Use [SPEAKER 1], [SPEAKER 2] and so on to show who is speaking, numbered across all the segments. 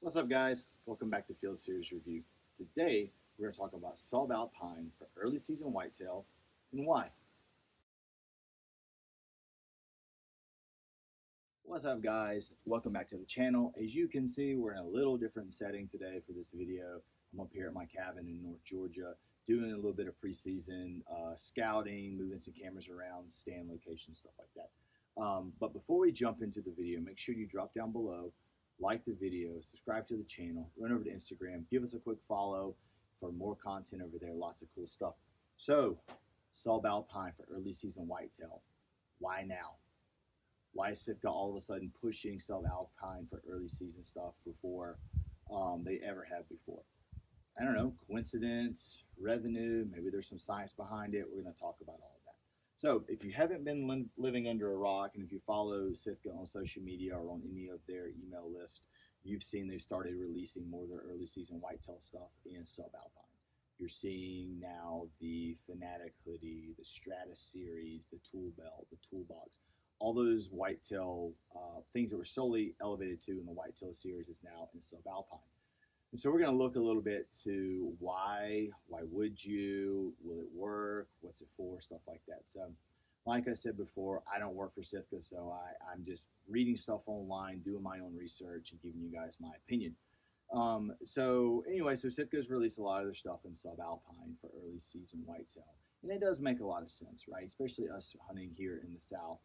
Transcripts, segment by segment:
[SPEAKER 1] What's up, guys? Welcome back to Field Series Review. Today, we're going to talk about Subalpine for early season whitetail and why. What's up, guys? Welcome back to the channel. As you can see, we're in a little different setting today for this video. I'm up here at my cabin in North Georgia, doing a little bit of preseason scouting, moving some cameras around, stand locations, stuff like that. But before we jump into the video, make sure you drop down below, like the video, subscribe to the channel, run over to Instagram, give us a quick follow for more content over there. Lots of cool stuff. So, Subalpine for early season whitetail. Why now? Why is Sitka all of a sudden pushing Subalpine for early season stuff before they ever have before? I don't know, coincidence, revenue, maybe there's some science behind it. We're going to talk about all of that. So if you haven't been living under a rock, and if you follow Sitka on social media or on any of their email list, you've seen they've started releasing more of their early season whitetail stuff in Subalpine. You're seeing now the Fanatic hoodie, the Stratus series, the tool belt, the toolbox. All those whitetail things that were solely elevated to in the whitetail series is now in Subalpine. And so we're going to look a little bit to why would you, will it work, what's it for, stuff like that. So like I said before, I don't work for Sitka, so I'm just reading stuff online, doing my own research, and giving you guys my opinion. So Sitka's released a lot of their stuff in Subalpine for early season whitetail. And it does make a lot of sense, right? Especially us hunting here in the South.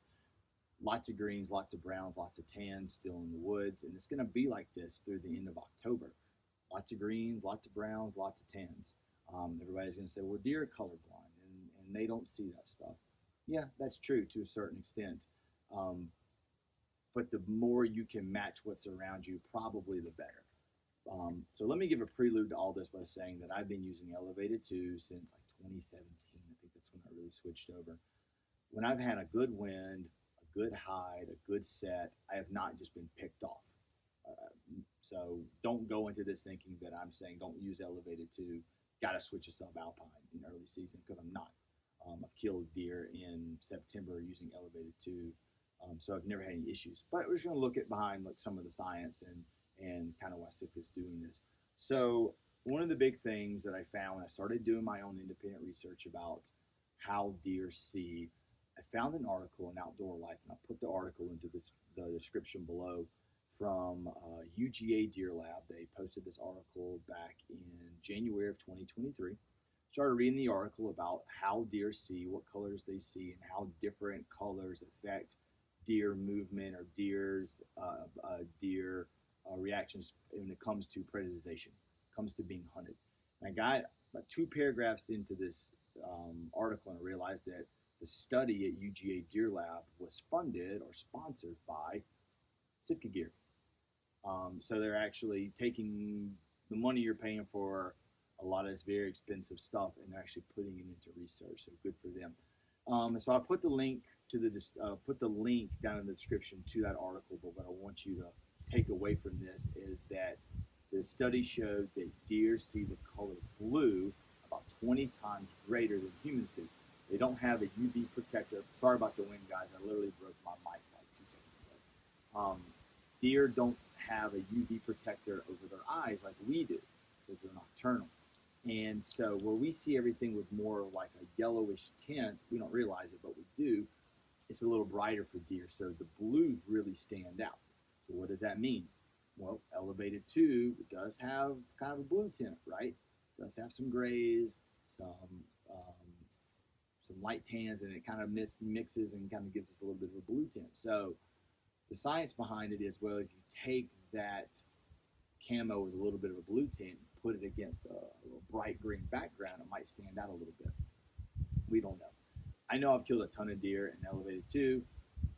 [SPEAKER 1] Lots of greens, lots of browns, lots of tans still in the woods. And it's going to be like this through the end of October. Lots of greens, lots of browns, lots of tans. Everybody's going to say, well, deer are colorblind, and they don't see that stuff. Yeah, that's true to a certain extent. But the more you can match what's around you, probably the better. So let me give a prelude to all this by saying that I've been using Elevated 2 since like 2017. I think that's when I really switched over. When I've had a good wind, a good hide, a good set, I have not just been picked off. So don't go into this thinking that I'm saying don't use Elevated 2, got to switch to Subalpine in early season, because I'm not. I've killed deer in September using Elevated 2, so I've never had any issues. But we're just going to look at behind like some of the science and kind of why Sitka's doing this. So one of the big things that I found when I started doing my own independent research about how deer see, I found an article in Outdoor Life, and I'll put the article into the description below, from UGA Deer Lab. They posted this article back in January of 2023. Started reading the article about how deer see, what colors they see, and how different colors affect deer movement or deer reactions when it comes to predation, comes to being hunted. And I got about 2 paragraphs into this article and I realized that the study at UGA Deer Lab was funded or sponsored by Sitka Gear. So they're actually taking the money you're paying for a lot of this very expensive stuff and they're actually putting it into research. So good for them. So I put the link to down in the description to that article. But what I want you to take away from this is that the study showed that deer see the color blue about 20 times greater than humans do. They don't have a UV protector. Sorry about the wind, guys. I literally broke my mic like 2 seconds ago. Deer don't have a UV protector over their eyes like we do, because they're nocturnal. And so where we see everything with more like a yellowish tint, we don't realize it, but we do, it's a little brighter for deer. So the blues really stand out. So what does that mean? Well, Elevated 2 does have kind of a blue tint, right? It does have some grays, some light tans, and it kind of mixes and kind of gives us a little bit of a blue tint. So the science behind it is, well, if you take that camo with a little bit of a blue tint, put it against a little bright green background, it might stand out a little bit. We don't know. I know I've killed a ton of deer in Elevated 2,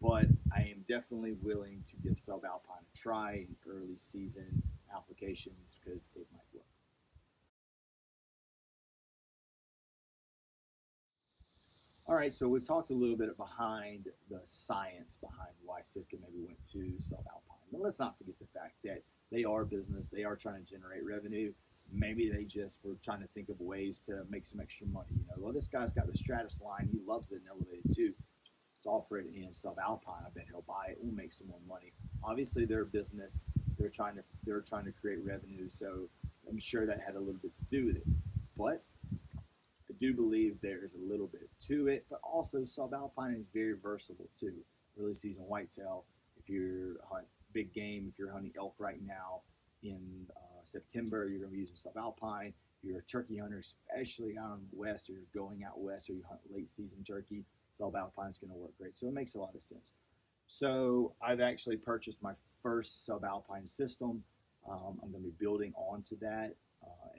[SPEAKER 1] but I am definitely willing to give Subalpine a try in early season applications because it might work. All right, so we've talked a little bit behind the science behind why Sitka maybe went to Subalpine. But let's not forget the fact that they are business. They are trying to generate revenue. Maybe they just were trying to think of ways to make some extra money. You know, well, this guy's got the Stratus line. He loves it in Elevated 2. Let's offer it in Subalpine. I bet he'll buy it. We'll make some more money. Obviously, they're a business. they're trying to create revenue. So I'm sure that had a little bit to do with it. But I do believe there's a little bit to it. But also, subalpine is very versatile too. Early season whitetail. If you're hunting big game, if you're hunting elk right now in September, you're going to be using subalpine. If you're a turkey hunter, especially out in the west, or you're going out west, or you hunt late season turkey, subalpine is going to work great. So it makes a lot of sense. So I've actually purchased my first subalpine system. I'm going to be building onto that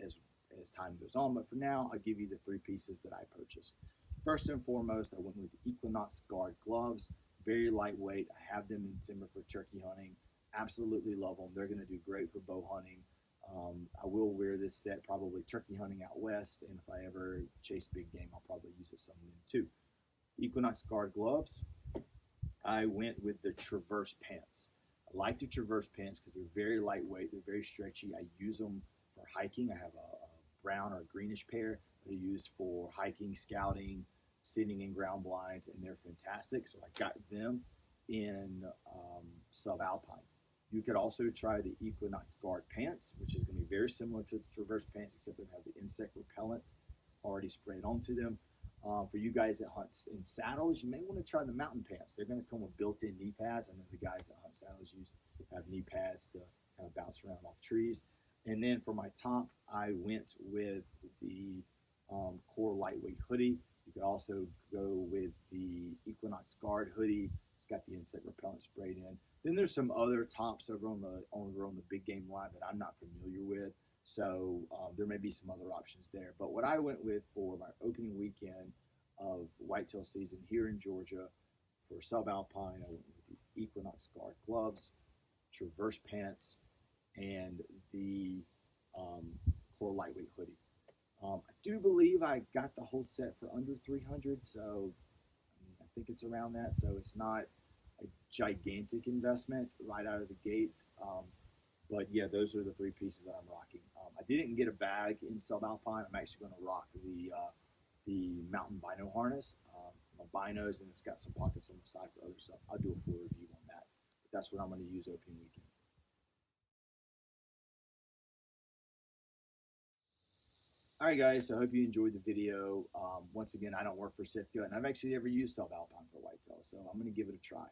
[SPEAKER 1] as time goes on. But for now, I'll give you the three pieces that I purchased. First and foremost, I went with the Equinox Guard gloves. Very lightweight. I have them in timber for turkey hunting. Absolutely love them. They're going to do great for bow hunting. I will wear this set probably turkey hunting out west, and if I ever chase big game, I'll probably use it some of them too. Equinox Guard gloves. I went with the Traverse pants. I like the Traverse pants because they're very lightweight. They're very stretchy. I use them for hiking. I have a brown or a greenish pair that I use for hiking, scouting, sitting in ground blinds, and they're fantastic. So I got them in subalpine. You could also try the Equinox Guard pants, which is going to be very similar to the Traverse pants, except they have the insect repellent already sprayed onto them. For you guys that hunt in saddles, you may want to try the mountain pants. They're going to come with built-in knee pads. I know the guys that hunt saddles have knee pads to kind of bounce around off trees. And then for my top, I went with the Core lightweight hoodie. You could also go with the Equinox Guard hoodie. It's got the insect repellent sprayed in. Then there's some other tops over on the big game line that I'm not familiar with. So there may be some other options there. But what I went with for my opening weekend of whitetail season here in Georgia for subalpine, I went with the Equinox Guard gloves, Traverse pants, and the Core lightweight hoodie. I do believe I got the whole set for under $300, so I think it's around that. So it's not a gigantic investment right out of the gate. But yeah, those are the three pieces that I'm rocking. I didn't get a bag in subalpine. I'm actually going to rock the mountain bino harness, my binos, and it's got some pockets on the side for other stuff. I'll do a full review on that. But that's what I'm going to use opening weekend. All right, guys, so I hope you enjoyed the video. Once again, I don't work for Sitka, and I've actually never used subalpine for whitetail, so I'm going to give it a try.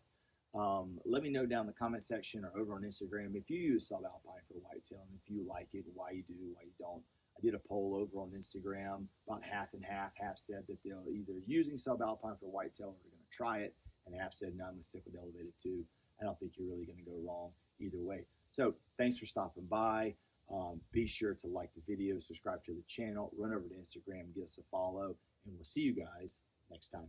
[SPEAKER 1] Let me know down in the comment section or over on Instagram if you use subalpine for whitetail, and if you like it, why you do, why you don't. I did a poll over on Instagram, about half and half. Half said that they're either using subalpine for whitetail or they're going to try it, and half said, no, I'm going to stick with elevated too. I don't think you're really going to go wrong either way. So thanks for stopping by. Be sure to like the video, subscribe to the channel, run over to Instagram, give us a follow, and we'll see you guys next time.